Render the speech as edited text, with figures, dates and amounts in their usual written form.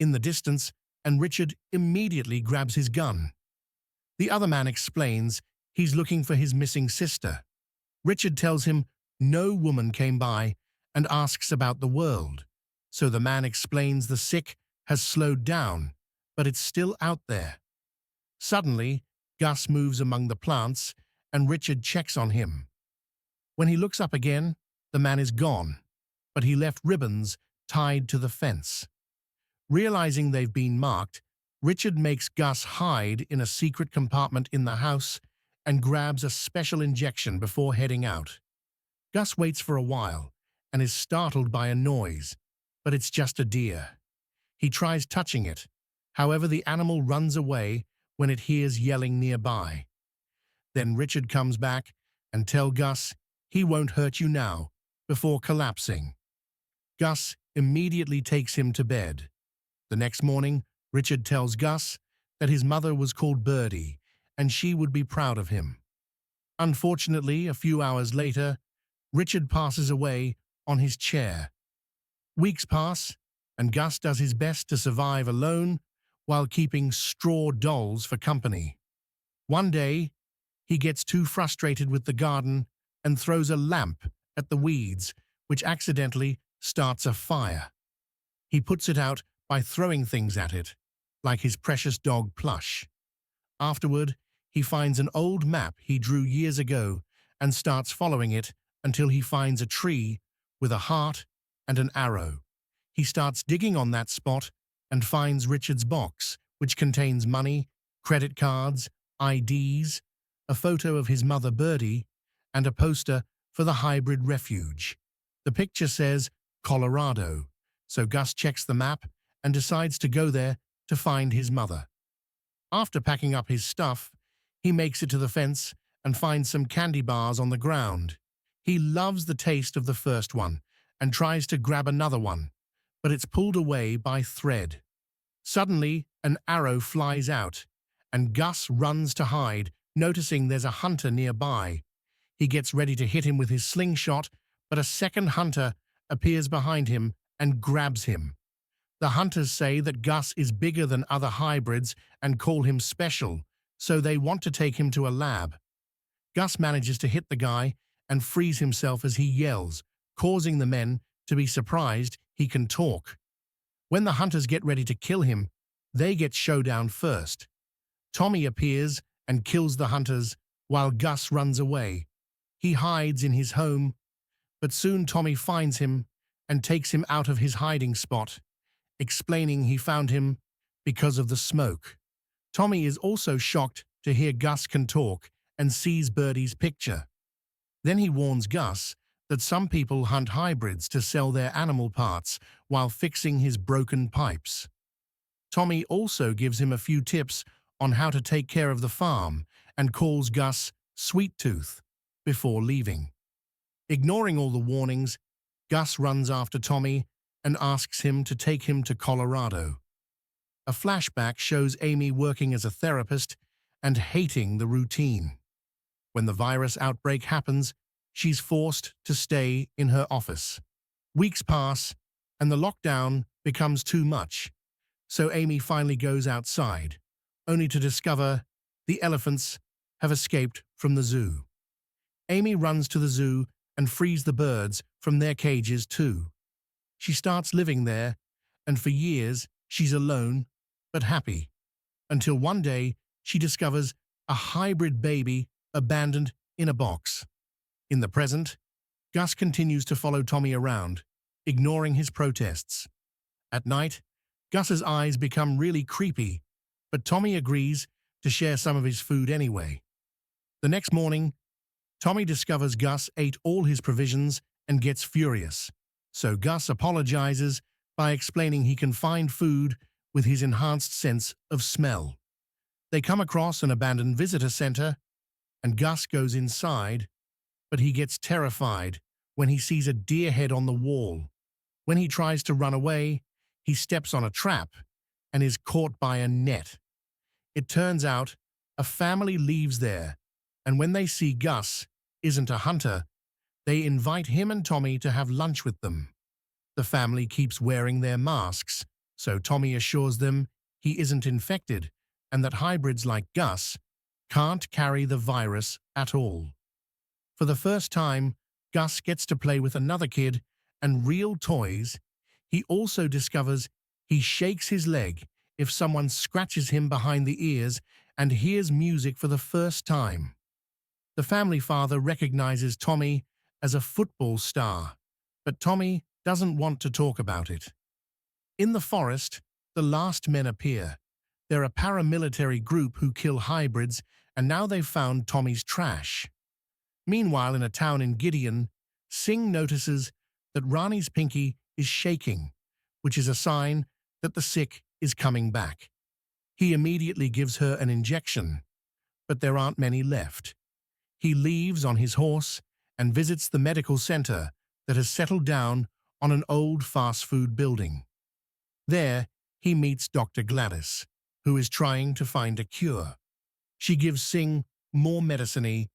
in the distance, and Richard immediately grabs his gun. The other man explains he's looking for his missing sister. Richard tells him no woman came by and asks about the world. So the man explains the sick has slowed down, but it's still out there. Suddenly, Gus moves among the plants, and Richard checks on him. When he looks up again, the man is gone, but he left ribbons tied to the fence. Realizing they've been marked, Richard makes Gus hide in a secret compartment in the house and grabs a special injection before heading out. Gus waits for a while and is startled by a noise, but it's just a deer. He tries touching it. However, the animal runs away when it hears yelling nearby. Then Richard comes back and tells Gus he won't hurt you now, before collapsing. Gus immediately takes him to bed. The next morning, Richard tells Gus that his mother was called Birdie and she would be proud of him. Unfortunately, a few hours later, Richard passes away on his chair. Weeks pass, and Gus does his best to survive alone while keeping straw dolls for company. One day, he gets too frustrated with the garden and throws a lamp at the weeds, which accidentally starts a fire. He puts it out by throwing things at it, like his precious dog Plush. Afterward, he finds an old map he drew years ago and starts following it until he finds a tree with a heart and an arrow. He starts digging on that spot and finds Richard's box, which contains money, credit cards, IDs, a photo of his mother Birdie, and a poster for the hybrid refuge. The picture says Colorado, so Gus checks the map and decides to go there to find his mother. After packing up his stuff, he makes it to the fence and finds some candy bars on the ground. He loves the taste of the first one and tries to grab another one, but it's pulled away by thread. Suddenly, an arrow flies out, and Gus runs to hide, noticing there's a hunter nearby. He gets ready to hit him with his slingshot, but a second hunter appears behind him and grabs him. The hunters say that Gus is bigger than other hybrids and call him special, so they want to take him to a lab. Gus manages to hit the guy and frees himself as he yells, causing the men to be surprised he can talk. When the hunters get ready to kill him, they get showdown first. Tommy appears and kills the hunters while Gus runs away. He hides in his home, but soon Tommy finds him and takes him out of his hiding spot, explaining he found him because of the smoke. Tommy is also shocked to hear Gus can talk and sees Birdie's picture. Then he warns Gus that some people hunt hybrids to sell their animal parts while fixing his broken pipes. Tommy also gives him a few tips on how to take care of the farm and calls Gus Sweet Tooth before leaving. Ignoring all the warnings, Gus runs after Tommy and asks him to take him to Colorado. A flashback shows Amy working as a therapist and hating the routine. When the virus outbreak happens, she's forced to stay in her office. Weeks pass, and the lockdown becomes too much, so Amy finally goes outside, only to discover the elephants have escaped from the zoo. Amy runs to the zoo and frees the birds from their cages too. She starts living there, and for years she's alone but happy, until one day she discovers a hybrid baby abandoned in a box. In the present, Gus continues to follow Tommy around, ignoring his protests. At night, Gus's eyes become really creepy, but Tommy agrees to share some of his food anyway. The next morning, Tommy discovers Gus ate all his provisions and gets furious, so Gus apologizes by explaining he can find food with his enhanced sense of smell. They come across an abandoned visitor center, and Gus goes inside, but he gets terrified when he sees a deer head on the wall. When he tries to run away, he steps on a trap and is caught by a net. It turns out a family leaves there, and when they see Gus isn't a hunter, they invite him and Tommy to have lunch with them. The family keeps wearing their masks So Tommy assures them he isn't infected and that hybrids like Gus can't carry the virus at all. For the first time, Gus gets to play with another kid and real toys. He also discovers he shakes his leg if someone scratches him behind the ears and hears music for the first time. The family father recognizes Tommy as a football star, but Tommy doesn't want to talk about it. In the forest, the last men appear. They're a paramilitary group who kill hybrids, and now they've found Tommy's trash. Meanwhile, in a town in Gideon, Singh notices that Rani's pinky is shaking, which is a sign that the sick is coming back. He immediately gives her an injection, but there aren't many left. He leaves on his horse and visits the medical center that has settled down on an old fast food building. There, he meets Dr. Gladys, who is trying to find a cure. She gives Singh more medicine